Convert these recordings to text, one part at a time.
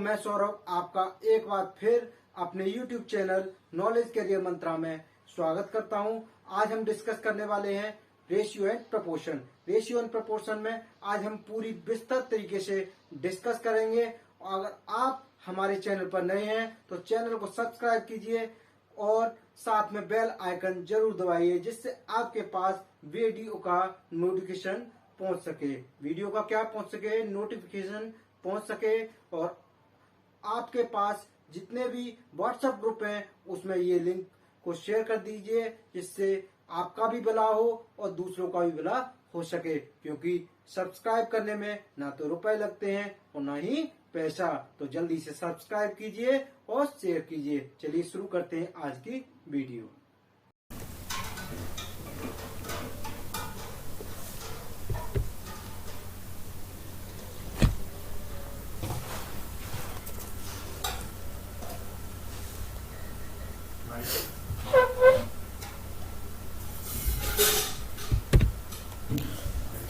मैं सौरभ आपका एक बार फिर अपने YouTube चैनल नॉलेज कैरियर मंत्रा में स्वागत करता हूं। आज हम डिस्कस करने वाले हैं ratio and proportion. Ratio and proportion में आज हम पूरी विस्तृत तरीके से डिस्कस करेंगे। अगर आप हमारे चैनल पर नए हैं तो चैनल को सब्सक्राइब कीजिए और साथ में बेल आइकन जरूर दबाइए, जिससे आपके पास वीडियो का नोटिफिकेशन पहुंच सके। वीडियो का क्या पहुंच सके, नोटिफिकेशन पहुंच सके। और आपके पास जितने भी व्हाट्सएप ग्रुप हैं उसमें ये लिंक को शेयर कर दीजिए, जिससे आपका भी भला हो और दूसरों का भी भला हो सके। क्योंकि सब्सक्राइब करने में ना तो रुपए लगते हैं और ना ही पैसा। तो जल्दी से सब्सक्राइब कीजिए और शेयर कीजिए। चलिए शुरू करते हैं आज की वीडियो।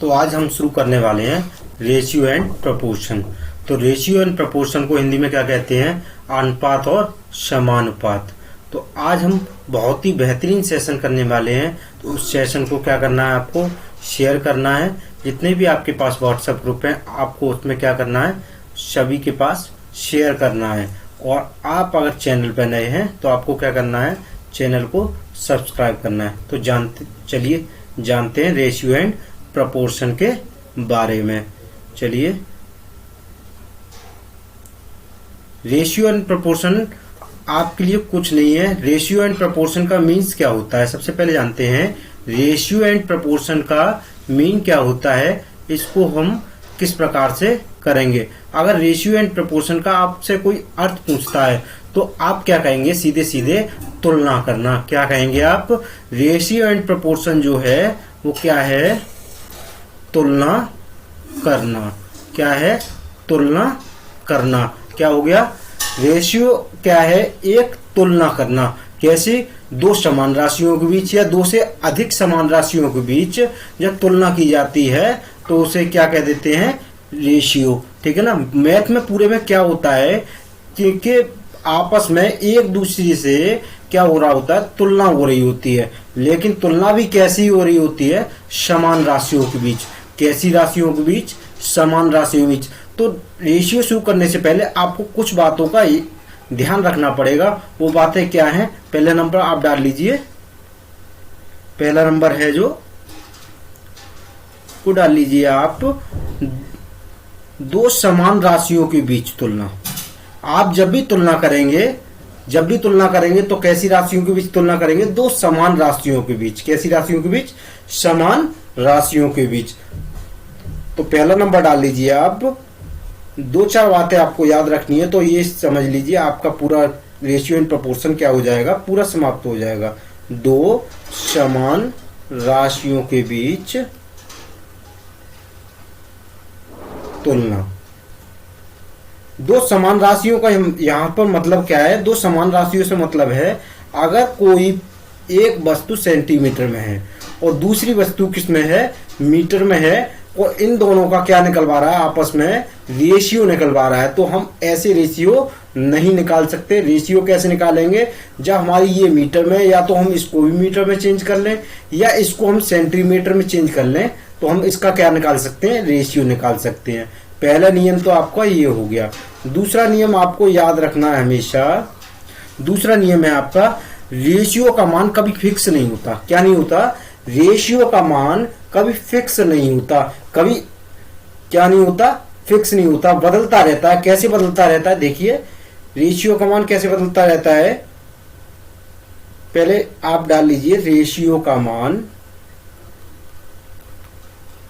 तो आज हम शुरू करने वाले हैं रेशियो एंड प्रपोर्शन। तो रेशियो एंड प्रपोर्शन को हिंदी में क्या कहते हैं? अनुपात और समानुपात। तो आज हम बहुत ही बेहतरीन सेशन करने वाले हैं। तो उस सेशन को क्या करना है, आपको शेयर करना है। जितने भी आपके पास व्हाट्सएप ग्रुप हैं आपको उसमें क्या करना है, सभी के पास शेयर करना है। और आप अगर चैनल पर नए हैं तो आपको क्या करना है, चैनल को सब्सक्राइब करना है। तो चलिए जानते हैं रेशियो एंड प्रपोर्शन के बारे में। चलिए, रेशियो एंड प्रपोर्शन आपके लिए कुछ नहीं है। रेशियो एंड प्रपोर्शन का मीन्स क्या होता है, सबसे पहले जानते हैं रेशियो एंड प्रपोर्शन का मीन क्या होता है। इसको हम किस प्रकार से करेंगे। अगर रेशियो एंड प्रपोर्शन का आपसे कोई अर्थ पूछता है तो आप क्या कहेंगे, सीधे सीधे तुलना करना। क्या कहेंगे आप? रेशियो एंड प्रपोर्शन जो है वो क्या है, तुलना करना। क्या है? तुलना करना। क्या हो गया? रेशियो क्या है? एक तुलना करना। कैसे? दो समान राशियों के बीच या दो से अधिक समान राशियों के बीच जब तुलना की जाती है तो उसे क्या कह देते हैं, रेशियो। ठीक है ना। मैथ में पूरे में क्या होता है कि आपस में एक दूसरे से क्या हो रहा होता है, तुलना हो रही होती है। लेकिन तुलना भी कैसी हो रही होती है, समान राशियों के बीच। कैसी राशियों के बीच? समान राशियों के बीच। तो रेशियो शुरू करने से पहले आपको कुछ बातों का ध्यान रखना पड़ेगा। वो बातें क्या हैं? पहला नंबर आप डाल लीजिए। पहला नंबर है जो को डाल लीजिए आप, दो समान राशियों के बीच तुलना। आप जब भी तुलना करेंगे तो कैसी राशियों के बीच तुलना करेंगे? दो समान राशियों के बीच। कैसी राशियों के बीच? समान राशियों के बीच। तो पहला नंबर डाल लीजिए आप। दो चार बातें आपको याद रखनी है, तो ये समझ लीजिए आपका पूरा रेशियो एंड प्रपोर्शन क्या हो जाएगा, पूरा समाप्त हो जाएगा। दो समान राशियों के बीच तुलना। दो समान राशियों का यहां पर मतलब क्या है? दो समान राशियों से मतलब है अगर कोई एक वस्तु सेंटीमीटर में है और दूसरी वस्तु किस में है, मीटर में है, और इन दोनों का क्या निकलवा रहा है, आपस में रेशियो निकलवा रहा है, तो हम ऐसे रेशियो नहीं निकाल सकते। रेशियो कैसे निकालेंगे? जब हमारी ये मीटर में, या तो हम इसको भी मीटर में चेंज कर लें या इसको हम सेंटीमीटर में चेंज कर लें, तो हम इसका क्या निकाल सकते हैं, रेशियो निकाल सकते हैं। पहला नियम तो आपका ये हो गया। दूसरा नियम आपको याद रखना है हमेशा। दूसरा नियम है आपका, रेशियो का मान कभी फिक्स नहीं होता। क्या नहीं होता? रेशियो का मान कभी फिक्स नहीं होता। कभी क्या नहीं होता? फिक्स नहीं होता, बदलता रहता है। कैसे बदलता रहता है? देखिए, रेशियो का मान कैसे बदलता रहता है। पहले आप डाल लीजिए, रेशियो का मान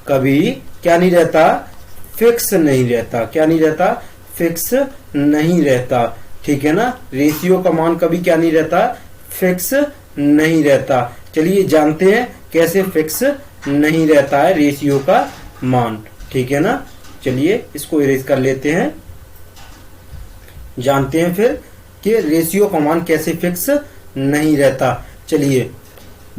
कभी क्या नहीं रहता, फिक्स नहीं रहता। क्या नहीं रहता? फिक्स नहीं रहता। ठीक है ना। रेशियो का मान कभी क्या नहीं रहता, फिक्स नहीं रहता। चलिए जानते हैं कैसे फिक्स नहीं रहता है रेशियो का मान। ठीक है ना। चलिए इसको इरेज कर लेते हैं। जानते हैं फिर कि रेशियो का मान कैसे फिक्स नहीं रहता। चलिए,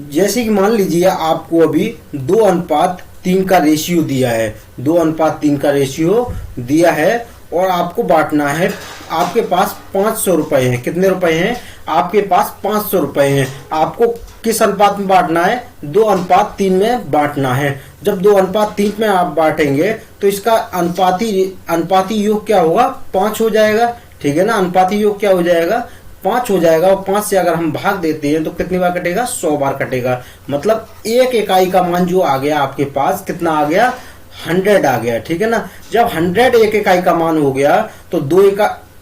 जैसे कि मान लीजिए आपको अभी 2:3 का रेशियो दिया है। 2:3 का रेशियो दिया है और आपको बांटना है। आपके पास 500 रुपए हैं। कितने रुपए हैं? आपके पास 500 रुपए हैं। आपको किस अनुपात में बांटना है? 2:3 में बांटना है। जब 2:3 में आप बांटेंगे तो इसका अनुपाती योग क्या होगा? 5 हो जाएगा। ठीक है ना, अनुपाती योग क्या हो जाएगा? 5 हो जाएगा। और 5 से अगर हम भाग देते हैं तो कितनी बार कटेगा? 100 बार कटेगा। मतलब एक इकाई का मान जो आ गया आपके पास, कितना आ गया? 100 आ गया। ठीक है ना, जब 100 एक इकाई का मान हो गया तो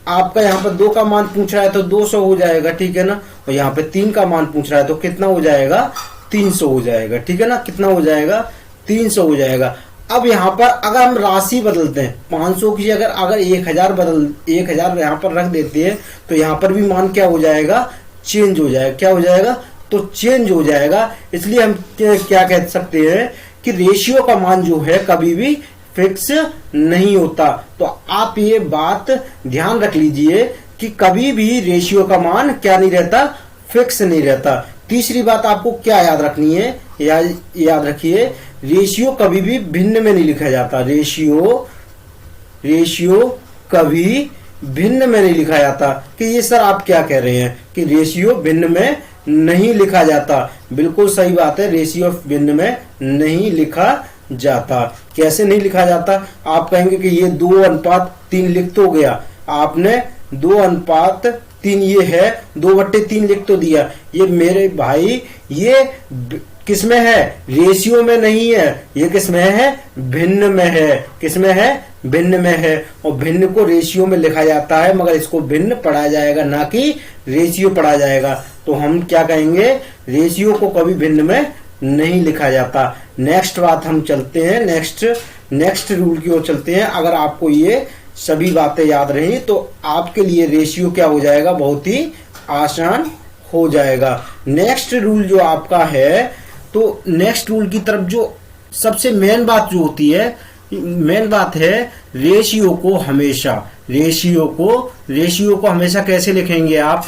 आपका यहाँ पर 2 का मान पूछ रहा है तो 200 हो जाएगा। ठीक है ना, और यहाँ पे 3 का मान पूछ रहा है तो कितना हो जाएगा? 300 हो जाएगा। ठीक है ना, कितना हो जाएगा? 300 हो जाएगा। अब यहाँ पर अगर हम राशि बदलते हैं 500 की अगर 1000 यहाँ पर रख देते हैं तो यहाँ पर भी मान क्या हो जाएगा? चेंज हो जाएगा। क्या हो जाएगा? तो चेंज हो जाएगा। इसलिए हम क्या कह सकते हैं कि रेशियो का मान जो है कभी भी फिक्स नहीं होता। तो आप ये बात ध्यान रख लीजिए कि कभी भी रेशियो का मान क्या नहीं रहता? फिक्स नहीं रहता। तीसरी बात आपको क्या याद रखनी है? याद रखिए, रेशियो कभी भी भिन्न में नहीं लिखा जाता। रेशियो कभी भिन्न में नहीं लिखा जाता। कि ये सर आप क्या कह रहे हैं कि रेशियो भिन्न में नहीं लिखा जाता? बिल्कुल सही बात है, रेशियो भिन्न में नहीं लिखा जाता। कैसे नहीं लिखा जाता? आप कहेंगे कि ये 2:3 लिख तो गया आपने, 2:3 ये है, 2/3 लिख तो दिया। ये मेरे भाई ये किसमें है? रेशियो में नहीं है, ये किसमें है? भिन्न में है। किसमें है? भिन्न में है। और भिन्न को रेशियो में लिखा जाता है, मगर इसको भिन्न पढ़ा जाएगा, ना कि रेशियो पढ़ा जाएगा। तो हम क्या कहेंगे? रेशियो को कभी भिन्न में नहीं लिखा जाता। नेक्स्ट बात हम चलते हैं, नेक्स्ट रूल की ओर चलते हैं। अगर आपको ये सभी बातें याद रही तो आपके लिए रेशियो क्या हो जाएगा? बहुत ही आसान हो जाएगा। नेक्स्ट रूल जो आपका है, तो नेक्स्ट रूल की तरफ जो सबसे मेन बात जो होती है, मेन बात है रेशियो को हमेशा कैसे लिखेंगे आप?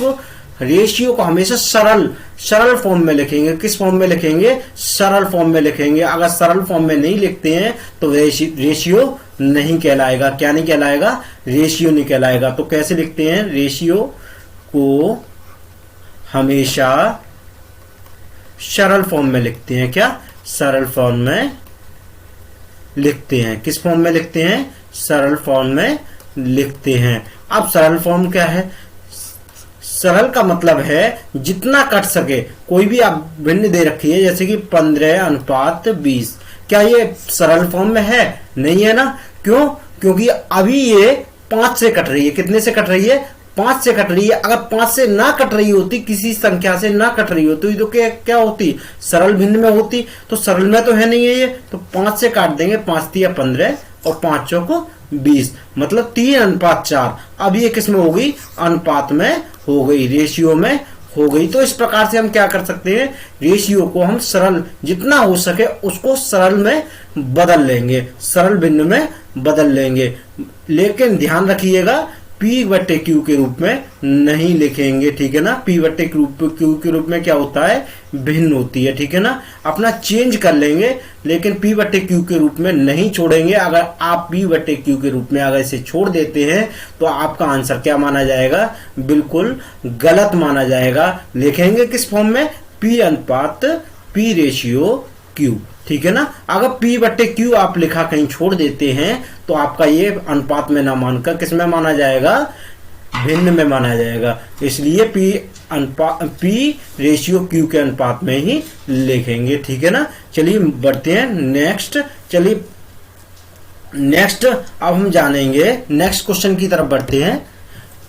रेशियो को हमेशा सरल फॉर्म में लिखेंगे। किस फॉर्म में लिखेंगे? सरल फॉर्म में लिखेंगे। अगर सरल फॉर्म में नहीं लिखते हैं तो रेशियो नहीं कहलाएगा। क्या नहीं कहलाएगा? रेशियो नहीं कहलाएगा। तो कैसे लिखते हैं? रेशियो को हमेशा सरल फॉर्म में लिखते हैं। क्या? सरल फॉर्म में लिखते हैं। किस फॉर्म में लिखते हैं? सरल फॉर्म में लिखते हैं। अब सरल फॉर्म क्या है? सरल का मतलब है जितना कट सके। कोई भी आप भिन्न दे रखी है, जैसे कि 15:20, क्या ये सरल फॉर्म में है? नहीं है ना। क्यों? क्योंकि अभी ये 5 से कट रही है। कितने से कट रही है? 5 से कट रही है। अगर 5 से ना कट रही होती, किसी संख्या से ना कट रही होती तो क्या होती? सरल भिन्न में होती। तो सरल में तो है नहीं है ये, तो 5 से काट देंगे। 5 3 15 और 5 चौको 20, मतलब 3:4। अब ये किस में हो गई? अनुपात में हो गई, रेशियो में हो गई। तो इस प्रकार से हम क्या कर सकते हैं? रेशियो को हम सरल जितना हो सके उसको सरल में बदल लेंगे, सरल भिन्न में बदल लेंगे। लेकिन ध्यान रखिएगा, P/Q के रूप में नहीं लिखेंगे। ठीक है ना, P/Q के रूप में क्या होता है? भिन्न होती है। ठीक है ना, अपना चेंज कर लेंगे, लेकिन P/Q के रूप में नहीं छोड़ेंगे। अगर आप P/Q के रूप में अगर इसे छोड़ देते हैं तो आपका आंसर क्या माना जाएगा? बिल्कुल गलत माना जाएगा। लिखेंगे किस फॉर्म में? P/Q। ठीक है ना, अगर P/Q आप लिखा कहीं छोड़ देते हैं तो आपका ये अनुपात में ना मानकर किस में माना जाएगा? भिन्न में माना जाएगा। इसलिए P/Q के अनुपात में ही लिखेंगे। ठीक है ना, चलिए बढ़ते हैं नेक्स्ट। नेक्स्ट अब हम जानेंगे, नेक्स्ट क्वेश्चन की तरफ बढ़ते हैं।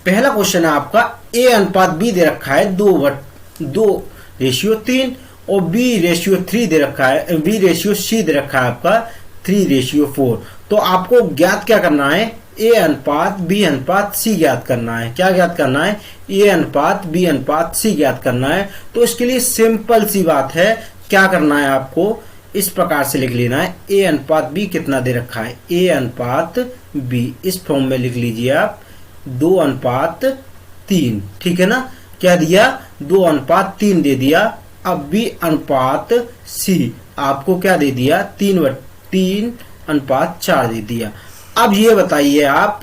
पहला क्वेश्चन है आपका, A/B दे रखा है 2:3 और B/3 दे रखा है, B/C दे रखा है आपका 3:4। तो आपको ज्ञात क्या करना है? A/B/C ज्ञात करना है। क्या ज्ञात करना है? A/B/C ज्ञात करना है। तो इसके लिए सिंपल सी बात है, क्या करना है आपको? इस प्रकार से लिख लेना है। A/B कितना दे रखा है? A/B इस फॉर्म में लिख लीजिए आप 2:3। ठीक है ना, क्या दिया? 2:3 दे दिया। अब B/C आपको क्या दे दिया? 3:4 दे दिया। अब ये बताइए आप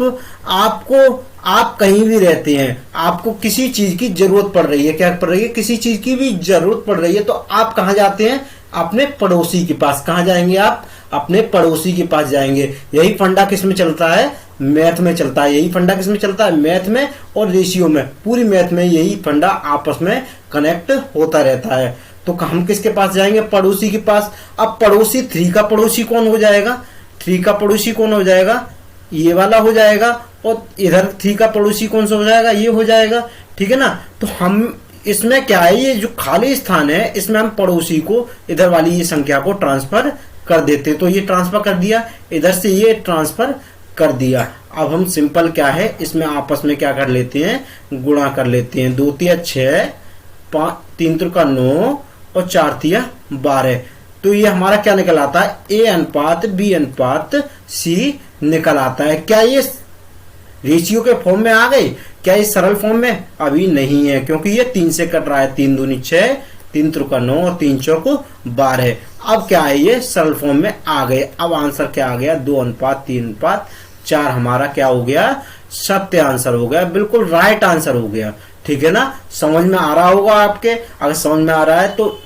कहीं भी रहते हैं, आपको किसी चीज की जरूरत पड़ रही है, क्या पड़ रही है, किसी चीज की भी जरूरत पड़ रही है, तो आप कहां जाते हैं, अपने पड़ोसी के पास। कहां जाएंगे आप, अपने पड़ोसी के पास जाएंगे। यही फंडा किस में चलता है, मैथ में चलता है। यही फंडा किस में चलता है, मैथ में और रेशियो में। पूरी मैथ में यही फंडा आपस में कनेक्ट होता रहता है। तो हम किसके पास जाएंगे, पड़ोसी के पास। अब पड़ोसी 3 का पड़ोसी कौन हो जाएगा, 3 का पड़ोसी कौन हो जाएगा, ये वाला हो जाएगा। और इधर 3 का पड़ोसी कौन सा हो जाएगा, ये हो जाएगा। ठीक है ना। तो हम इसमें क्या है, ये जो खाली स्थान है इसमें हम पड़ोसी को इधर वाली ये संख्या को ट्रांसफर कर देते। तो ये ट्रांसफर कर दिया, इधर से ये ट्रांसफर कर दिया। अब हम सिंपल क्या है, इसमें आपस में क्या कर लेते हैं, गुणा कर लेते हैं। 2 तिया 6, 3 त्रिका 9 और 4 तिया 12। तो ये हमारा क्या निकल आता है, A अनुपात B अनुपात C निकल आता है। क्या ये रेशियो के फॉर्म में आ गई, क्या ये सरल फॉर्म में अभी नहीं है, क्योंकि ये 3 से कट रहा है। 3 दूनी 6, 3 त्रिका 9 और 3 चौक 12। अब क्या है, ये सरल फॉर्म में आ गए। अब आंसर क्या आ गया, 2 अनुपात 3 अनुपात 4 हमारा क्या हो गया, सत्य आंसर हो गया, बिल्कुल राइट आंसर हो गया। ठीक है ना। समझ में आ रहा होगा आपके। अगर समझ में आ रहा है तो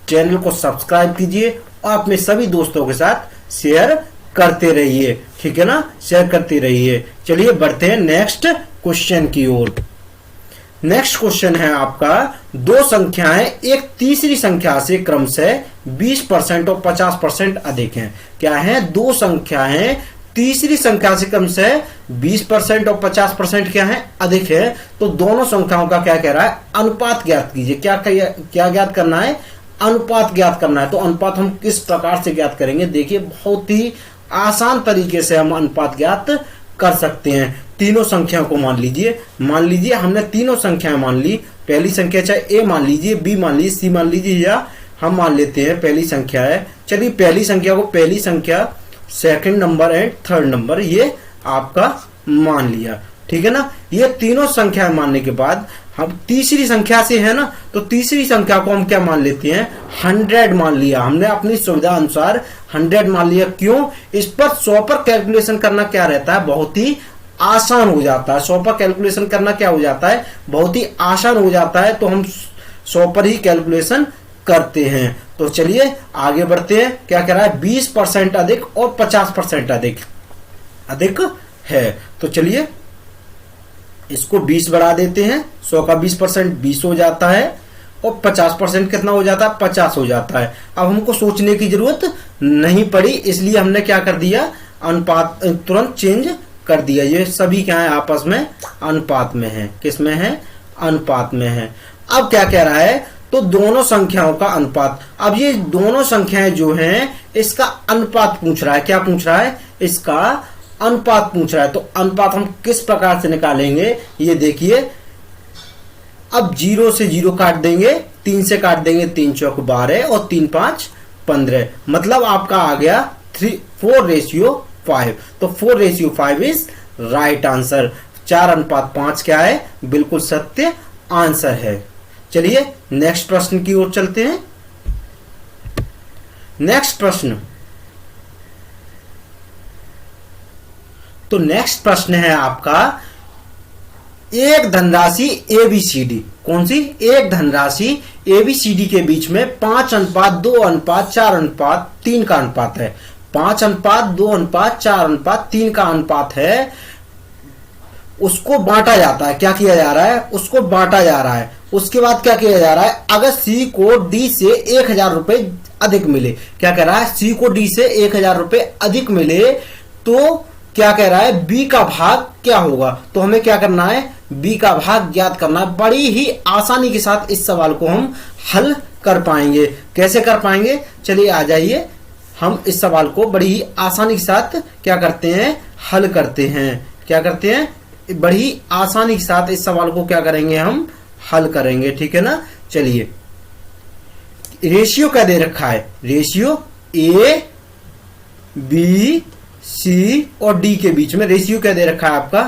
चैनल को सब्सक्राइब कीजिए और अपने सभी दोस्तों के साथ शेयर करते रहिए। ठीक है ना, शेयर करते रहिए। चलिए बढ़ते हैं नेक्स्ट क्वेश्चन की ओर। नेक्स्ट क्वेश्चन है आपका, 2 संख्याएं एक तीसरी संख्या से क्रमशः 20% और 50% अधिक हैं। क्या है, 2 संख्याएं तीसरी संख्या से क्रमशः 20% और 50% क्या है, अधिक है। तो दोनों संख्याओं का क्या कह रहा है, अनुपात ज्ञात कीजिए। क्या ज्ञात करना है, अनुपात ज्ञात करना है। तो अनुपात हम किस प्रकार से ज्ञात करेंगे, देखिए बहुत ही आसान तरीके से हम अनुपात ज्ञात कर सकते हैं। तीनों संख्या को मान लीजिए हमने तीनों संख्याएं मान ली। पहली संख्या चाहे A मान लीजिए, B मान लीजिए, C मान लीजिए, या हम मान लेते हैं पहली संख्या है। चलिए पहली संख्या को पहली संख्या, second number and third number ये आपका मान लिया। ठीक है ना। ये तीनों संख्याएं मानने के बाद हम तीसरी संख्या से है ना, तो तीसरी संख्या को हम क्या मान लेते हैं, 100 मान लिया हमने, अपनी सुविधा अनुसार 100 मान लिया। क्यों, इस पर 100 पर कैलकुलेशन करना क्या रहता है, बहुत ही आसान हो जाता है। 100 पर कैलकुलेशन करना क्या हो जाता है, बहुत ही आसान हो जाता है। तो हम 100 पर ही कैलकुलेशन करते हैं। तो चलिए आगे बढ़ते हैं। क्या कह रहा है, 20% अधिक और 50% अधिक है। तो चलिए इसको 20 बढ़ा देते हैं। 100 का 20% 20 हो जाता है और 50% कितना हो जाता है, 50 हो जाता है। अब हमको सोचने की जरूरत नहीं पड़ी, इसलिए हमने क्या कर दिया, अनुपात तुरंत चेंज कर दिया। ये सभी क्या है, आपस में अनुपात में है। किस में है, अनुपात में है। अब क्या कह रहा है, तो दोनों संख्याओं का अनुपात। अब ये दोनों संख्याएं जो हैं इसका अनुपात पूछ रहा है। क्या पूछ रहा है, इसका अनुपात पूछ रहा है। तो अनुपात हम किस प्रकार से निकालेंगे, ये देखिए। अब 0 से 0 काट देंगे, 3 से काट देंगे, 3 चौक 12 और 3 5 15। मतलब आपका आ गया 4:5। तो 4:5 इज राइट आंसर। 4:5 क्या है, बिल्कुल सत्य आंसर है। चलिए नेक्स्ट प्रश्न की ओर चलते हैं। नेक्स्ट प्रश्न, तो नेक्स्ट प्रश्न है आपका, एक धनराशि ABCD, कौन सी, एक धनराशि ABCD के बीच में 5:2:4:3 का अनुपात है। 5:2:4:3 का अनुपात है। उसको बांटा जाता है। क्या किया जा रहा है, उसको बांटा जा रहा है। उसके बाद क्या किया जा रहा है, अगर C को D से 1000 रुपए अधिक मिले। क्या कह रहा है, C को D से 1000 रुपए अधिक मिले तो क्या कह रहा है, B का भाग क्या होगा। तो हमें क्या करना है, B का भाग ज्ञात करना है। बड़ी ही आसानी के साथ इस सवाल को हम हल कर पाएंगे। कैसे कर पाएंगे, चलिए आ जाइए। हम इस सवाल को बड़ी ही आसानी के साथ क्या करते हैं, हल करते हैं। क्या करते हैं, बड़ी आसानी के साथ इस सवाल को क्या करेंगे, हम हल करेंगे। ठीक है ना। चलिए रेशियो क्या दे रखा है, रेशियो A B C और D के बीच में रेशियो क्या दे रखा है आपका,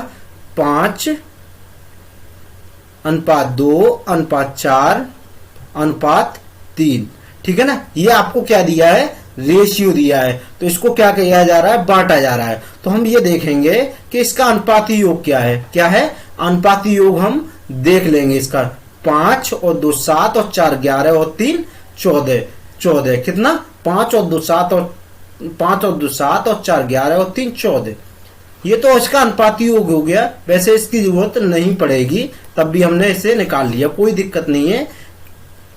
5:2:4:3। ठीक है ना। ये आपको क्या दिया है, रेशियो दिया है, तो इसको क्या किया जा रहा है, बांटा जा रहा है। तो हम ये देखेंगे कि इसका अनुपाती योग क्या है, क्या है अनुपाती योग, हम देख लेंगे इसका। 5 और 2 7 और 4 11 और 3 14 कितना, 5 और 2 7 और 4 11 और 3 14। ये तो इसका अनुपाती योग हो गया, वैसे इसकी जरूरत नहीं पड़ेगी, तब भी हमने इसे निकाल लिया, कोई दिक्कत नहीं है।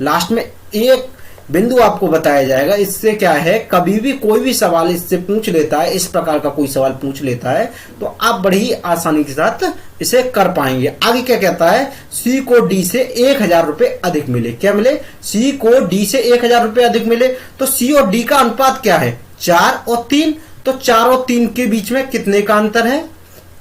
लास्ट में एक बिंदु आपको बताया जाएगा, इससे क्या है, कभी भी कोई भी सवाल इससे पूछ लेता है, इस प्रकार का कोई सवाल पूछ लेता है, तो आप बड़ी ही आसानी के साथ इसे कर पाएंगे। आगे क्या कहता है, सी को डी से 1000 रुपए अधिक मिले, क्या मिले, सी को डी से 1000 रुपए अधिक मिले। तो सी और डी का अनुपात क्या है, 4 और 3, तो 4 और 3 के बीच में कितने का अंतर है,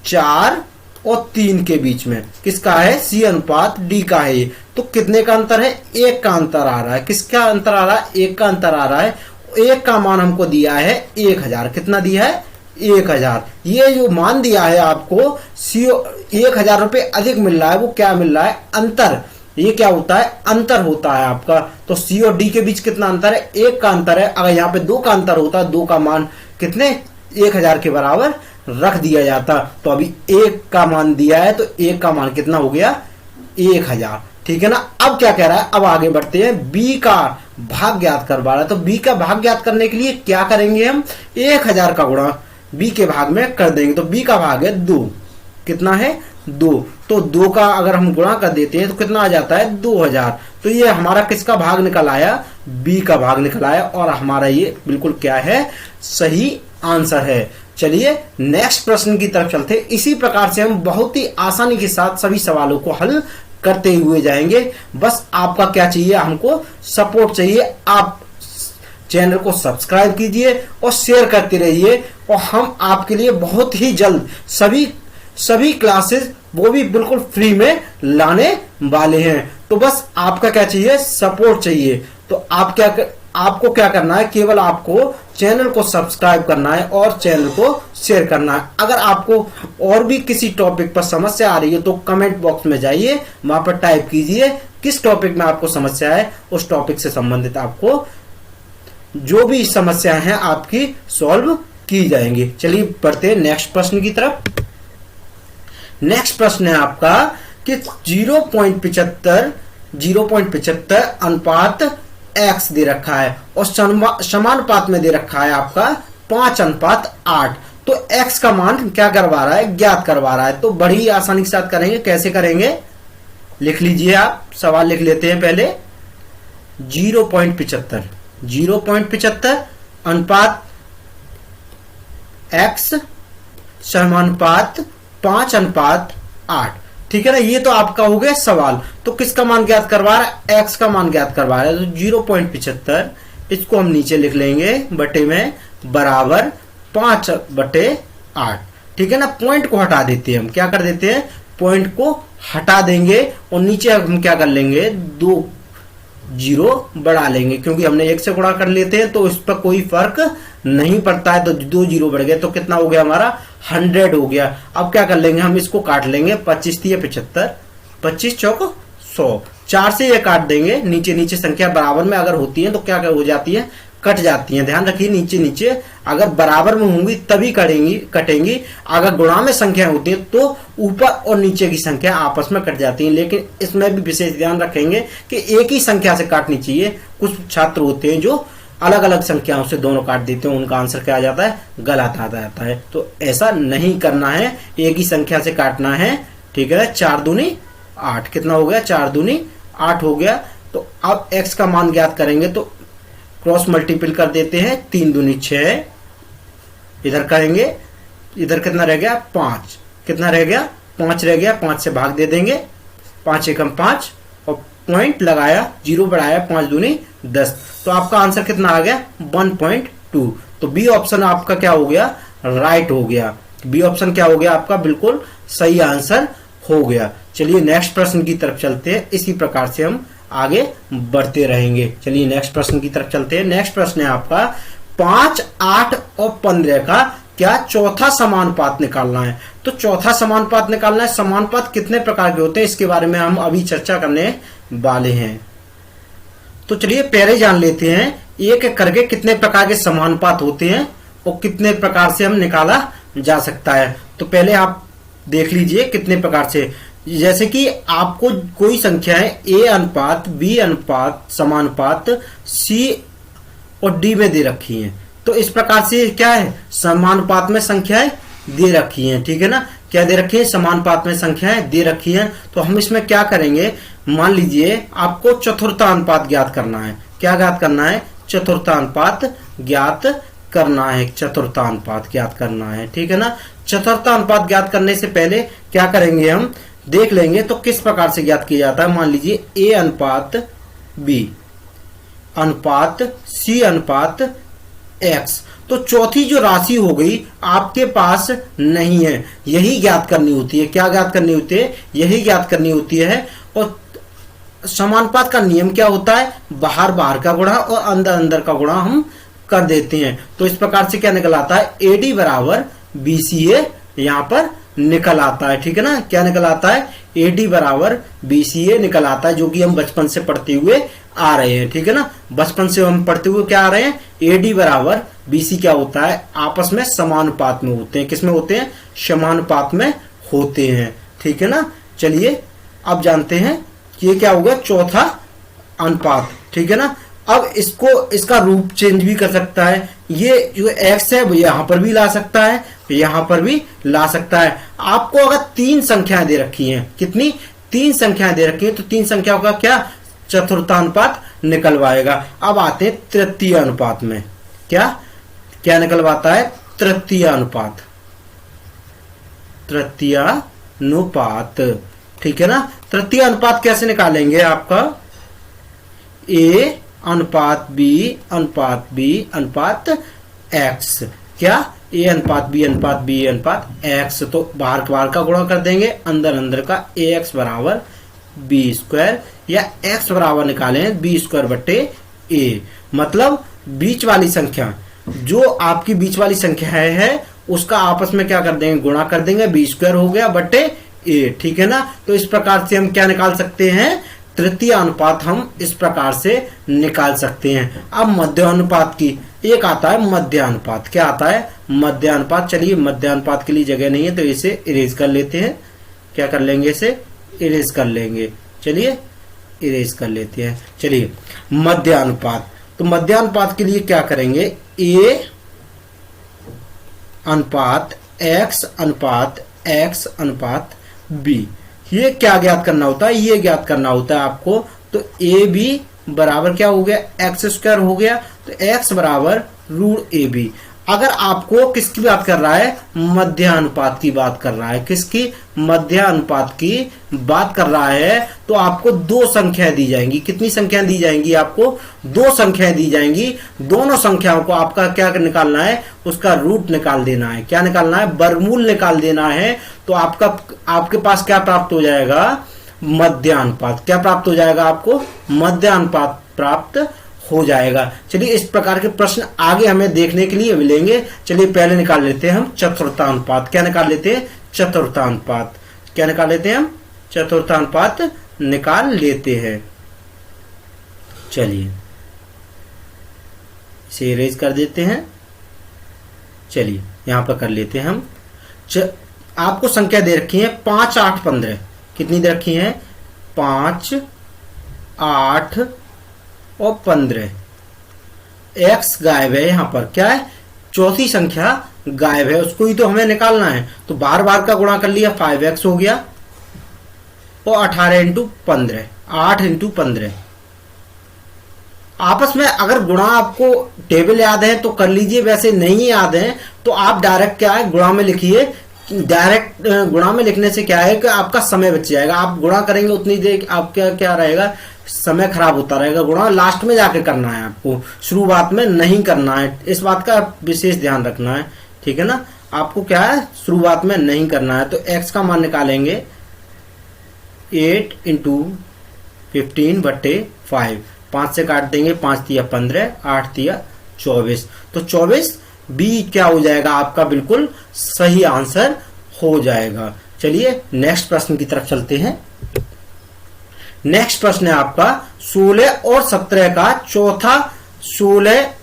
4 और 3 के बीच में किसका है, सी अनुपात डी का है ये, तो कितने का अंतर है, 1 का अंतर आ रहा है। किसका अंतर आ रहा है, 1 का अंतर आ रहा है। 1 का मान हमको दिया है 1000, कितना दिया है, 1000। ये जो मान दिया है आपको, सी 1000 रुपए अधिक मिल रहा है, वो क्या मिल रहा है, अंतर। ये क्या होता है, अंतर होता है आपका। तो सी और डी के बीच कितना अंतर है, 1 का अंतर है। अगर यहाँ पे 2 का अंतर होता, 2 का मान कितने, 1000 के बराबर रख दिया जाता। तो अभी 1 का मान दिया है, तो 1 का मान कितना हो गया, 1000, ठीक है ना। अब क्या कह रहा है, अब आगे बढ़ते हैं, बी का भाग ज्ञात करवा रहा है। तो बी का भाग ज्ञात करने के लिए क्या करेंगे हम, 1000 का गुणा बी के भाग में कर देंगे। तो बी का भाग है 2, कितना है 2, तो 2 का अगर हम गुणा कर देते हैं तो कितना आ जाता है, 2000। तो ये हमारा किसका भाग निकल आया, बी का भाग निकल आया, और हमारा ये बिल्कुल क्या है, सही आंसर है। चलिए नेक्स्ट प्रश्न की तरफ चलते हैं। इसी प्रकार से हम बहुत ही आसानी के साथ सभी सवालों को हल करते हुए जाएंगे। बस आपका क्या चाहिए, हमको सपोर्ट चाहिए। आप चैनल को सब्सक्राइब कीजिए और शेयर करते रहिए, और हम आपके लिए बहुत ही जल्द सभी क्लासेस वो भी बिल्कुल फ्री में लाने वाले हैं। तो बस आपका क्या चाहिए, सपोर्ट चाहिए। तो आपको क्या करना है, केवल आपको चैनल को सब्सक्राइब करना है और चैनल को शेयर करना है। अगर आपको और भी किसी टॉपिक पर समस्या आ रही है तो कमेंट बॉक्स में जाइए, वहां पर टाइप कीजिए किस टॉपिक में आपको समस्या है, उस टॉपिक से संबंधित आपको जो भी समस्या है आपकी सॉल्व की जाएंगी। चलिए बढ़ते हैं नेक्स्ट प्रश्न की तरफ। नेक्स्ट प्रश्न है आपका कि 0.75 अनुपात x दे रखा है और समानुपात में दे रखा है आपका 5:8। तो x का मान क्या करवा रहा है, ज्ञात करवा रहा है। तो बड़ी आसानी के साथ करेंगे, कैसे करेंगे, लिख लीजिए आप, सवाल लिख लेते हैं पहले। 0.75 अनुपात x समानुपात 5:8, ठीक है ना। ये तो आपका हो गया सवाल। तो किसका मान ज्ञात करवा रहा है, x का मान ज्ञात करवा रहा है। तो 0.75 इसको हम नीचे लिख लेंगे बटे में बराबर 5/8, ठीक है ना। पॉइंट को हटा देते हैं हम, क्या कर देते हैं, पॉइंट को हटा देंगे और नीचे हम क्या कर लेंगे, 2 0 बढ़ा लेंगे, क्योंकि हमने 1 से गुणा कर लेते हैं तो इस पर कोई फर्क नहीं पड़ता है। तो 2 0 बढ़ गए, तो कितना हो गया हमारा, 100 हो गया। अब क्या कर लेंगे, हम इसको काट लेंगे, 25 3 75, 25 चौक 100, 4 से ये काट देंगे। नीचे संख्या बराबर में अगर होती है तो क्या हो जाती है, कट जाती है। ध्यान रखिए, नीचे अगर बराबर में होंगी तभी कटेंगी। अगर गुणा में संख्या होती है तो ऊपर और नीचे की संख्या आपस में कट जाती है। लेकिन इसमें भी विशेष ध्यान रखेंगे कि एक ही संख्या से काटनी चाहिए। कुछ छात्र होते हैं जो अलग अलग संख्याओं से दोनों काट देते हैं, उनका आंसर क्या आ जाता है, गलत आ जाता है। तो ऐसा नहीं करना है, एक ही संख्या से काटना है, ठीक है। 4 दूनी 8, कितना हो गया, 4 दूनी 8 हो गया। तो अब x का मान ज्ञात करेंगे तो क्रॉस मल्टीपल कर देते हैं, 3 दूनी 6, इधर करेंगे, इधर कितना रह गया, 5, कितना रह गया, 5 रह गया, 5 से भाग दे देंगे, 5 एकम 5 और पॉइंट लगाया, 0 बढ़ाया, 5 दूनी 10। तो आपका आंसर कितना आ गया, 1.2। तो बी ऑप्शन आपका क्या हो गया, राइट हो गया। बी ऑप्शन क्या हो गया आपका, बिल्कुल सही आंसर हो गया। चलिए नेक्स्ट प्रश्न की तरफ चलते हैं, इसी प्रकार से हम आगे बढ़ते रहेंगे। चलिए नेक्स्ट प्रश्न की तरफ चलते हैं। नेक्स्ट प्रश्न है आपका 5, 8 और 15 का क्या चौथा समानुपात निकालना है। तो चौथा समानुपात निकालना है। समानुपात कितने प्रकार के होते हैं इसके बारे में हम अभी चर्चा करने वाले हैं। तो चलिए पहले जान लेते हैं एक एक करके कितने प्रकार के समानुपात होते हैं और कितने प्रकार से हम निकाला जा सकता है। तो पहले आप देख लीजिए कितने प्रकार से, जैसे कि आपको कोई संख्या है ए अनुपात बी अनुपात समानुपात सी और डी में दे रखी है, तो इस प्रकार से क्या है, समानुपात में संख्याएं दे रखी हैं, ठीक है ना। क्या दे रखी है, समानुपात में संख्याएं दे रखी हैं। तो हम इसमें क्या करेंगे, मान लीजिए आपको चतुर्थानुपात ज्ञात करना है। क्या ज्ञात करना है, चतुर्थानुपात ज्ञात करना है, चतुर्थानुपात ज्ञात करना है, ठीक है ना। चतुर्थानुपात ज्ञात करने से पहले क्या करेंगे, हम देख लेंगे तो किस प्रकार से ज्ञात किया जाता है। मान लीजिए ए अनुपात बी अनुपात सी अनुपात एक्स, तो चौथी जो राशि हो गई आपके पास नहीं है, यही ज्ञात करनी होती है। क्या ज्ञात करनी होती है, यही ज्ञात करनी होती है। और समानुपात का नियम क्या होता है, बाहर बाहर का गुणा और अंदर अंदर का गुणा हम कर देते हैं। तो इस प्रकार से क्या निकल आता है, एडी बराबर बीसीए यहां पर निकल आता है, ठीक है ना। क्या निकल आता है, एडी बराबर बीसीए निकल आता है, जो कि हम बचपन से पढ़ते हुए आ रहे हैं, ठीक है ना। बचपन से हम पढ़ते हुए क्या आ रहे हैं, एडी बराबर बीसी क्या होता है, आपस में समानुपात में होते हैं। किसमें होते हैं, समानुपात में होते हैं, ठीक है ना। चलिए अब जानते हैं कि ये क्या होगा, चौथा अनुपात, ठीक है ना। अब इसको इसका रूप चेंज भी कर सकता है, ये जो एक्स है वो यहां पर भी ला सकता है, यहां पर भी ला सकता है। आपको अगर तीन संख्याएं दे रखी हैं, कितनी, तीन संख्याएं दे रखी हैं, तो तीन संख्याओं का क्या चतुर्थानुपात निकलवाएगा। अब आते हैं तृतीय अनुपात में, क्या क्या निकलवाता है, तृतीय अनुपात, तृतीय अनुपात, ठीक है ना। तृतीय अनुपात कैसे निकालेंगे, आपका ए अनुपात बी अनुपात एक्स, क्या ए अनुपात बी अनुपात एक्स, तो बाहर का गुणा कर देंगे, अंदर अंदर का ए एक्स बराबर बी स्क्वायर, या एक्स बराबर निकालें बी स्क्वायर बटे ए, मतलब बीच वाली संख्या, जो आपकी बीच वाली संख्या है उसका आपस में क्या कर देंगे, गुणा कर देंगे, बी स्क्वायर हो गया बटे ए, ठीक है ना। तो इस प्रकार से हम क्या निकाल सकते हैं, तृतीय अनुपात हम इस प्रकार से निकाल सकते हैं। अब मध्यानुपात की एक आता है मध्यानुपात, क्या आता है, मध्यानुपात। चलिए मध्यानुपात के लिए जगह नहीं है तो इसे इरेज कर लेते हैं, क्या कर लेंगे, इसे इरेज कर लेंगे, चलिए इरेज कर लेते हैं। चलिए मध्यानुपात, तो मध्यानुपात के लिए क्या करेंगे, ए अनुपात एक्स अनुपात बी, ये क्या ज्ञात करना होता है, ये ज्ञात करना होता है आपको। तो ए बी बराबर क्या हो गया, एक्स स्क्वायर हो गया, तो एक्स बराबर रूट ए बी। अगर आपको किसकी बात कर रहा है, मध्यानुपात की बात कर रहा है, किसकी, मध्यानुपात की बात कर रहा है, तो आपको दो संख्याएं दी जाएंगी। कितनी संख्याएं दी जाएंगी, आपको दो संख्याएं दी जाएंगी। दोनों संख्याओं को आपका क्या निकालना है, उसका रूट निकाल देना है, क्या निकालना है, वर्गमूल निकाल देना है। तो आपके पास क्या प्राप्त हो जाएगा, मध्यानुपात। क्या प्राप्त हो जाएगा, आपको मध्यानुपात प्राप्त हो जाएगा। चलिए इस प्रकार के प्रश्न आगे हमें देखने के लिए मिलेंगे। चलिए पहले निकाल लेते हैं हम चतुर्थानुपात। क्या निकाल लेते हैं, चतुर्थानुपात। क्या निकाल लेते हैं हम, चतुर्थानुपात निकाल लेते हैं। चलिए इसे इरेज कर देते हैं। चलिए यहां पर कर लेते हैं हम। आपको संख्या दे रखी है 5, 8, 15। कितनी दे रखी है, 5, 8 और 15। एक्स गायब है, यहां पर क्या है, चौथी संख्या गायब है, उसको ही तो हमें निकालना है। तो बार बार का गुणा कर लिया, 5x हो गया, और 18 इंटू 15, 8 इंटू 15। आपस में अगर गुणा आपको टेबल याद है तो कर लीजिए, वैसे नहीं याद है तो आप डायरेक्ट क्या है, गुणा में लिखिए। डायरेक्ट गुणा में लिखने से क्या है कि आपका समय बच जाएगा। आप गुणा करेंगे उतनी देर आपका क्या रहेगा, समय खराब होता रहेगा। गुणा लास्ट में जाके करना है आपको, शुरुआत में नहीं करना है। इस बात का विशेष ध्यान रखना है, ठीक है ना। आपको क्या है, शुरुआत में नहीं करना है। तो x का मान निकालेंगे 8 इंटू 15 बटे 5। 5 से काट देंगे, 5 तिया 15, 8 तिया 24। तो 24 बी क्या हो जाएगा, आपका बिल्कुल सही आंसर हो जाएगा। चलिए नेक्स्ट प्रश्न की तरफ चलते हैं। नेक्स्ट प्रश्न है आपका 16 और 17 का चौथा 16,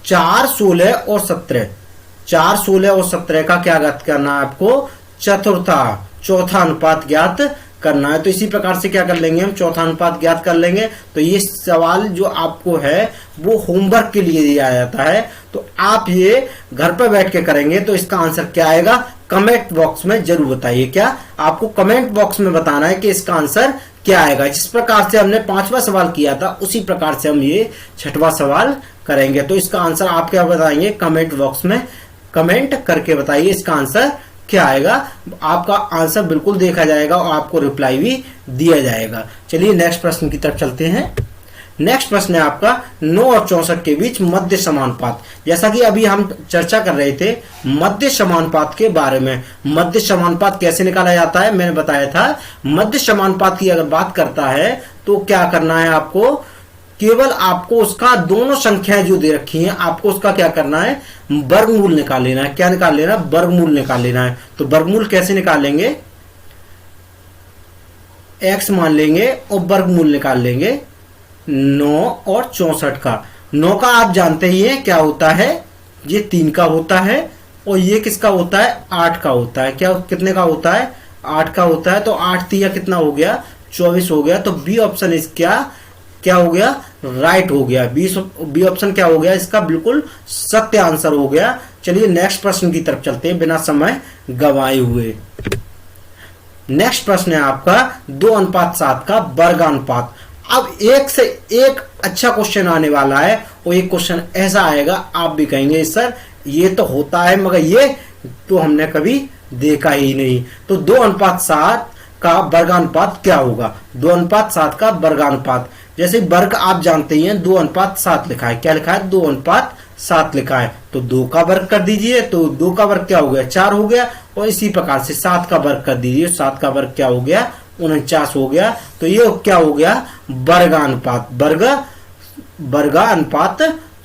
4, 16 और 17, 4, 16 और 17 का क्या ज्ञात करना है आपको? चौथा अनुपात ज्ञात करना है। तो इसी प्रकार से क्या कर लेंगे हम? चौथा अनुपात ज्ञात कर लेंगे। तो ये सवाल जो आपको है वो होमवर्क के लिए दिया जाता है, तो आप ये घर पर बैठ के करेंगे। तो इसका आंसर क्या आएगा? कमेंट बॉक्स में जरूर बताइए। क्या आपको कमेंट बॉक्स में बताना है कि इसका आंसर क्या आएगा। जिस प्रकार से हमने 5वां सवाल किया था उसी प्रकार से हम ये 6वां सवाल करेंगे। तो इसका आंसर आप क्या बताएंगे? कमेंट बॉक्स में कमेंट करके बताइए इसका आंसर क्या आएगा। आपका आंसर बिल्कुल देखा जाएगा और आपको रिप्लाई भी दिया जाएगा। चलिए नेक्स्ट प्रश्न की तरफ चलते हैं। नेक्स्ट प्रश्न है आपका 9 और 64 के बीच मध्य समानुपात। जैसा कि अभी हम चर्चा कर रहे थे मध्य समानुपात के बारे में। मध्य समानुपात कैसे निकाला जाता है मैंने बताया था। मध्य समानुपात की अगर बात करता है तो क्या करना है आपको? केवल आपको उसका दोनों संख्याएं जो दे रखी हैं आपको उसका क्या करना है? वर्गमूल निकाल लेना है। क्या निकाल लेना? वर्गमूल निकाल लेना है। तो वर्गमूल कैसे निकालेंगे? x मान लेंगे और वर्गमूल निकाल लेंगे 9 और 64 का। 9 का आप जानते ही हैं क्या होता है? ये 3 का होता है और ये किसका होता है? 8 का होता है। क्या कितने का होता है? 8 का होता है। तो 8 तिया कितना हो गया? 24 हो गया। तो बी ऑप्शन इस क्या हो गया? राइट हो गया। बी ऑप्शन क्या हो गया? इसका बिल्कुल सत्य आंसर हो गया। चलिए नेक्स्ट प्रश्न की तरफ चलते हैं बिना समय गंवाए हुए। नेक्स्ट प्रश्न है आपका 2:7 का वर्गानुपात। अब एक से एक अच्छा क्वेश्चन आने वाला है और एक क्वेश्चन ऐसा आएगा आप भी कहेंगे सर ये तो होता है मगर ये तो हमने कभी देखा ही नहीं। तो 2:7 का वर्गानुपात क्या होगा? 2:7 का वर्गानुपात, जैसे वर्ग आप जानते ही हैं 2:7 लिखा है। क्या लिखा है? 2:7 लिखा है। तो 2 का वर्ग कर दीजिए तो 2 का वर्ग क्या हो गया? 4 हो गया। और इसी प्रकार से 7 का वर्ग कर दीजिए, 7 का वर्ग क्या हो गया? 49 हो गया। तो ये क्या हो गया? वर्गानुपात, वर्गानुपात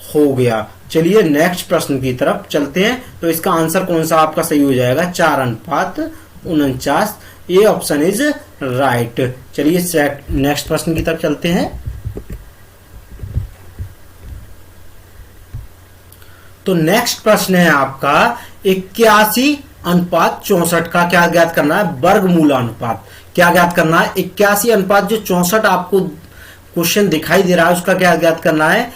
हो गया। चलिए नेक्स्ट प्रश्न की तरफ चलते हैं। तो इसका आंसर कौन सा आपका सही हो जाएगा? 4:49। ये ऑप्शन इज राइट। चलिए नेक्स्ट प्रश्न की तरफ चलते हैं। तो नेक्स्ट प्रश्न है आपका 81:64 का क्या ज्ञात करना है? वर्गमूलानुपात। क्या ज्ञात करना है? 81 जो 64 आपको क्वेश्चन दिखाई दे रहा है उसका क्या ज्ञात करना है?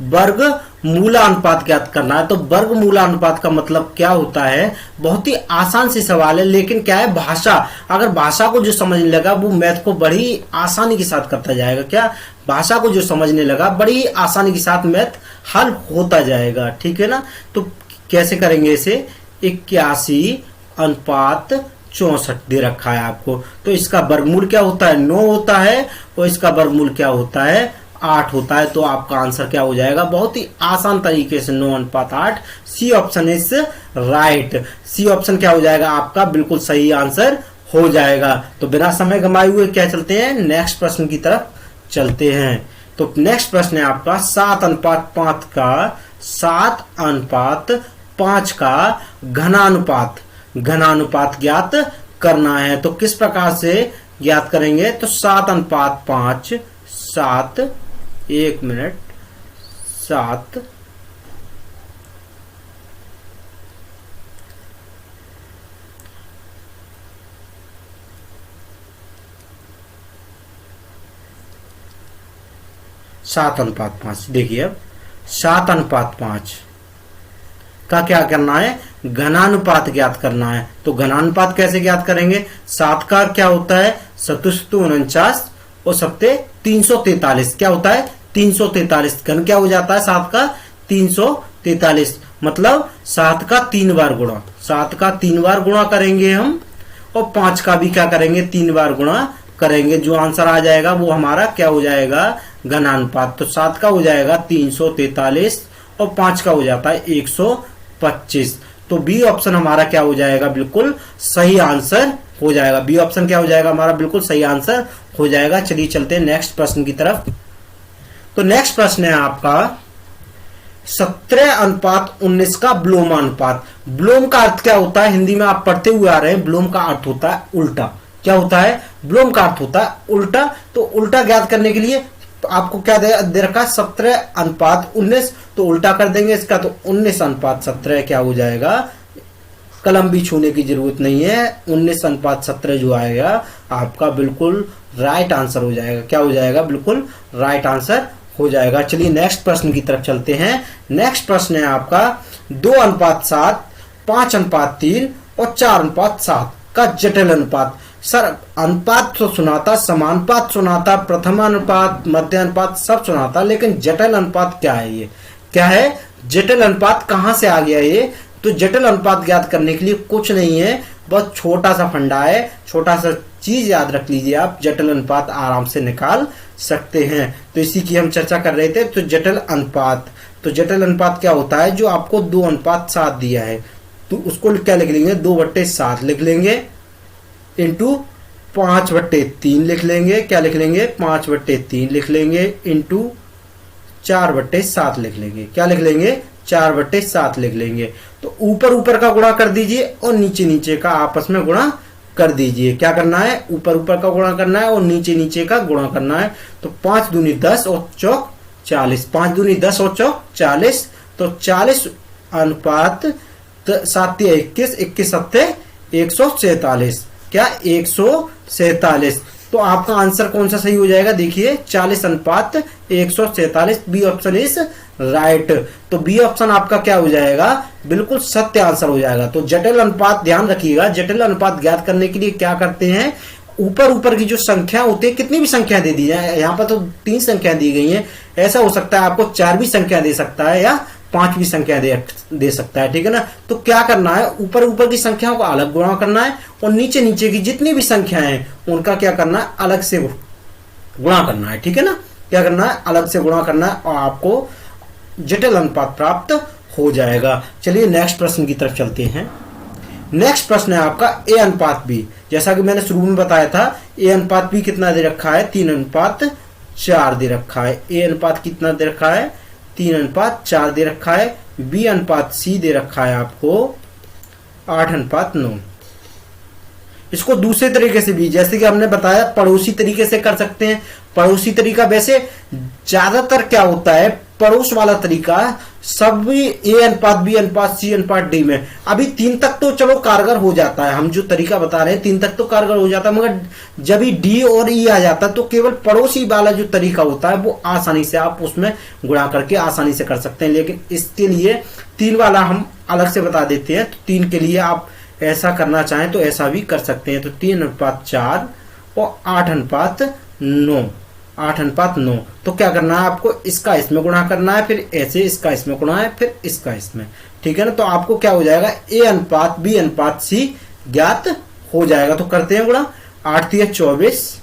वर्गमूलानुपात ज्ञात करना है। तो वर्गमूलानुपात का मतलब क्या होता है? बहुत ही आसान सी सवाल है, लेकिन क्या है भाषा, अगर भाषा को जो समझने लगा वो मैथ को बड़ी आसानी के साथ करता जाएगा। क्या भाषा को जो समझने लगा बड़ी आसानी के साथ मैथ हल होता जाएगा। ठीक है ना? तो कैसे करेंगे इसे? 81:64 दे रखा है आपको। तो इसका वर्गमूल क्या होता है? 9 होता है और इसका वर्गमूल क्या होता है? 8 होता है। तो आपका आंसर क्या हो जाएगा? बहुत ही आसान तरीके से 9:8। C option is right. C option क्या हो जाएगा? आपका बिल्कुल सही आंसर हो जाएगा। तो बिना समय गंवाए हुए क्या चलते हैं? नेक्स्ट प्रश्न की तरफ चलते हैं। तो नेक्स्ट प्रश्न है आपका 7:5 का 7:5 का घनानुपात। घनानुपात ज्ञात करना है। तो किस प्रकार से ज्ञात करेंगे? तो 7:5 7 1 मिनट 7 7:5। देखिए अब 7:5 का क्या करना है? घनानुपात ज्ञात करना है। तो घनानुपात कैसे ज्ञात करेंगे? 7 का क्या होता है? 7:49 और 7 343। क्या होता है? 343। घन क्या हो जाता है? 7 का 343। मतलब 7 का 3 बार गुणा, 7 का 3 बार गुणा करेंगे हम और 5 का भी क्या करेंगे? 3 बार गुणा करेंगे। जो आंसर आ जाएगा वो हमारा क्या हो जाएगा? घनानुपात। तो 7 का हो जाएगा 343 और 5 का हो जाता है 125। तो बी ऑप्शन हमारा क्या हो जाएगा? बिल्कुल सही आंसर हो जाएगा। बी ऑप्शन क्या हो जाएगा? हमारा बिल्कुल सही आंसर हो जाएगा। चलिए चलते हैं नेक्स्ट प्रश्न की तरफ। तो नेक्स्ट प्रश्न है आपका 17:19 का विलोमानुपात। विलोम का अर्थ क्या होता है? हिंदी में आप पढ़ते हुए आ रहे हैं। विलोम का अर्थ होता है उल्टा। क्या होता है? विलोम का अर्थ होता है उल्टा। तो उल्टा ज्ञात करने के लिए तो आपको क्या दे रखा है 17:19, तो उल्टा कर देंगे इसका, तो 19:17 क्या हो जाएगा, कलम भी छूने की जरूरत नहीं है, 19:17 जो आएगा आपका बिल्कुल राइट आंसर हो जाएगा। क्या हो जाएगा, बिल्कुल राइट आंसर हो जाएगा। चलिए नेक्स्ट प्रश्न की तरफ चलते हैं। नेक्स्ट प्रश्न है आपका 2:7, 5:3 और 4:7 का जटिल अनुपात। सर अनुपात तो सुना था, समानुपात सुना था, प्रथमानुपात, मध्यानुपात सब सुना था, लेकिन जटिल अनुपात क्या है, ये क्या है, जटिल अनुपात कहां से आ गया ये। तो जटिल अनुपात ज्ञात करने के लिए कुछ नहीं है, बहुत छोटा सा फंडा है, छोटा सा चीज याद रख लीजिए आप, जटिल अनुपात आराम से निकाल सकते हैं। तो इसी की हम चर्चा कर रहे थे। तो जटिल अनुपात, तो जटिल अनुपात क्या होता है, जो आपको 2:7 दिया है तो उसको क्या लिख लेंगे, 2/7 लिख लेंगे, इंटू 5/3 लिख लेंगे, क्या लिख लेंगे, 5/3 लिख लेंगे, इंटू 4/7 लिख लेंगे, क्या लिख लेंगे, 4/7 लिख लेंगे। तो ऊपर ऊपर का गुणा कर दीजिए और नीचे नीचे का आपस में गुणा कर दीजिए। क्या करना है, ऊपर ऊपर का गुणा करना है और नीचे नीचे का गुणा करना है। तो 5 दूनी 10 और चौक 40, 5 दूनी 10 और चौक 40, तो 40 अनुपात 7 21, 21 7 147, क्या 147। तो आपका आंसर कौन सा सही हो जाएगा, देखिए 40:147, बी ऑप्शन इज राइट। तो बी ऑप्शन आपका क्या हो जाएगा, बिल्कुल सत्य आंसर हो जाएगा। तो जटिल अनुपात ध्यान रखिएगा, जटिल अनुपात ज्ञात करने के लिए क्या करते हैं, ऊपर ऊपर की जो संख्या होती है, कितनी भी संख्या दे दी जाए, यहाँ पर तो 3 संख्या दी गई है, ऐसा हो सकता है आपको 4 भी संख्या दे सकता है या 5 भी संख्या दे सकता है, ठीक है ना। तो क्या करना है, ऊपर ऊपर की संख्याओं का अलग गुणा करना है और नीचे नीचे की जितनी भी संख्याएं हैं उनका क्या करना है, अलग से गुणा करना है, ठीक है ना। क्या करना है, अलग से गुणा करना है और आपको जटिल अनुपात प्राप्त हो जाएगा। चलिए नेक्स्ट प्रश्न की तरफ चलते हैं। नेक्स्ट प्रश्न है आपका A:B। जैसा कि मैंने शुरू में बताया था, A:B कितना दे रखा है, 3:4 दे रखा है। A:अनुपात कितना दे रखा है, 3:4 दे रखा है। B:C दे रखा है आपको 8:9। इसको दूसरे तरीके से भी, जैसे कि हमने बताया, पड़ोसी तरीके से कर सकते हैं। पड़ोसी तरीका वैसे ज्यादातर क्या होता है, पड़ोस वाला तरीका सभी A:B:C:D में, अभी 3 तक तो चलो कारगर हो जाता है, हम जो तरीका बता रहे हैं 3 तक तो कारगर हो जाता है, मगर जब भी D और E आ जाता है तो केवल पड़ोसी वाला जो तरीका होता है वो आसानी से आप उसमें गुणा करके आसानी से कर सकते हैं। लेकिन इसके लिए 3 वाला हम अलग से बता देते हैं। तो 3 के लिए आप ऐसा करना चाहें तो ऐसा भी कर सकते हैं। तो 3:4 और 8:9, 8:9। तो क्या करना है आपको, इसका इसमें गुणा करना है, फिर ऐसे इसका इसमें गुणा है, फिर इसका इसमें, ठीक है ना। तो आपको क्या हो जाएगा, A:B:C ज्ञात हो जाएगा। तो करते हैं गुणा, 8×3 24,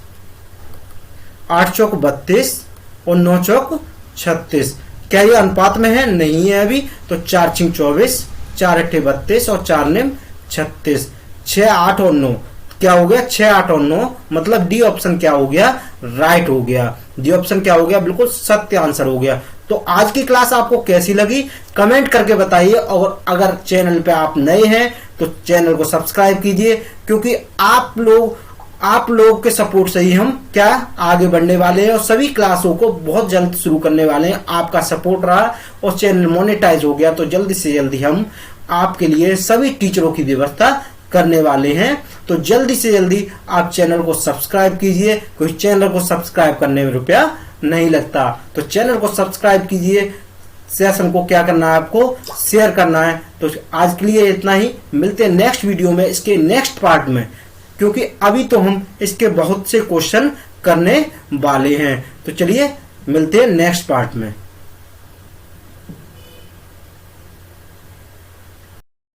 8×4 32 और 9×4 36। क्या ये अनुपात में है, नहीं है अभी। तो 4×6 24, 4×8 32 और 4×9 36, 6 8 और 9 क्या हो गया, 6 8 और 9, मतलब डी ऑप्शन क्या हो गया, राइट हो गया। डी ऑप्शन क्या हो गया, बिल्कुल सत्य आंसर हो गया। तो आज की क्लास आपको कैसी लगी कमेंट करके बताइए, और अगर चैनल पे आप नए हैं तो चैनल को सब्सक्राइब कीजिए, क्योंकि आप लोग के सपोर्ट से ही हम क्या आगे बढ़ने वाले हैं और सभी क्लासों को बहुत जल्द शुरू करने वाले हैं। आपका सपोर्ट रहा और चैनल मोनेटाइज हो गया तो जल्दी से जल्दी हम आपके लिए सभी टीचरों की व्यवस्था करने वाले हैं। तो जल्दी से जल्दी आप चैनल को सब्सक्राइब कीजिए, कोई चैनल को सब्सक्राइब करने में रुपया नहीं लगता। तो चैनल को सब्सक्राइब कीजिए, सेशन को क्या करना है, आपको शेयर करना है। तो आज के लिए इतना ही, मिलते हैं नेक्स्ट वीडियो में इसके नेक्स्ट पार्ट में, क्योंकि अभी तो हम इसके बहुत से क्वेश्चन करने वाले हैं। तो चलिए मिलते हैं नेक्स्ट पार्ट में।